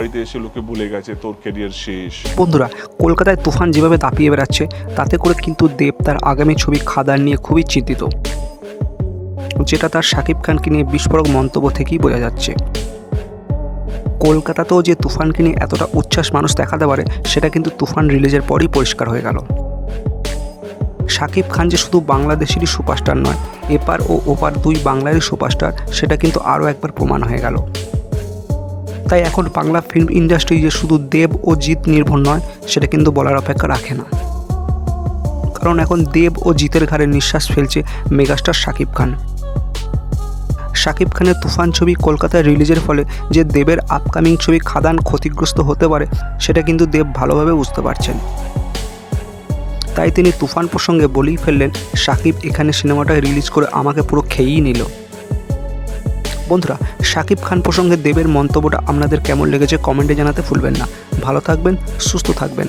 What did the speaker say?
বাড়িতে এসে লোকে ভুলে গেছে তোর ক্যারিয়ার শেষ। বন্ধুরা, কলকাতায় তুফান যেভাবে দাপিয়ে বেড়াচ্ছে তাতে করে কিন্তু দেব তার আগামী ছবি খাদান নিয়ে খুবই চিন্তিত, যেটা তার শাকিব খানকে নিয়ে বিস্ফোরক মন্তব্য থেকেই বোঝা যাচ্ছে। কলকাতাতেও যে তুফানকে নিয়ে এতটা উচ্ছ্বাস মানুষ দেখাতে পারে সেটা কিন্তু তুফান রিলিজের পরই পরিষ্কার হয়ে গেল। শাকিব খান যে শুধু বাংলাদেশেরই সুপারস্টার নয়, এপার ও ওপার দুই বাংলারই সুপারস্টার, সেটা কিন্তু আরও একবার প্রমাণ হয়ে গেল। তাই এখন বাংলা ফিল্ম ইন্ডাস্ট্রি যে শুধু দেব ও জিৎ নির্ভর নয় সেটা কিন্তু বলার অপেক্ষা রাখে না, কারণ এখন দেব ও জিতের ঘাড়ে নিঃশ্বাস ফেলছে মেগাস্টার শাকিব খান। শাকিব খানের তুফান ছবি কলকাতায় রিলিজের ফলে যে দেবের আপকামিং ছবি খাদান ক্ষতিগ্রস্ত হতে পারে সেটা কিন্তু দেব ভালোভাবে বুঝতে পারছেন। তাই তিনি তুফান প্রসঙ্গে বলেই ফেললেন, শাকিব এখানে সিনেমাটা রিলিজ করে আমাকে পুরো খেয়েই নিল। বন্ধুরা, শাকিব খান প্রসঙ্গে দেবের মন্তব্যটা আপনাদের কেমন লেগেছে কমেন্টে জানাতে ভুলবেন না। ভালো থাকবেন, সুস্থ থাকবেন।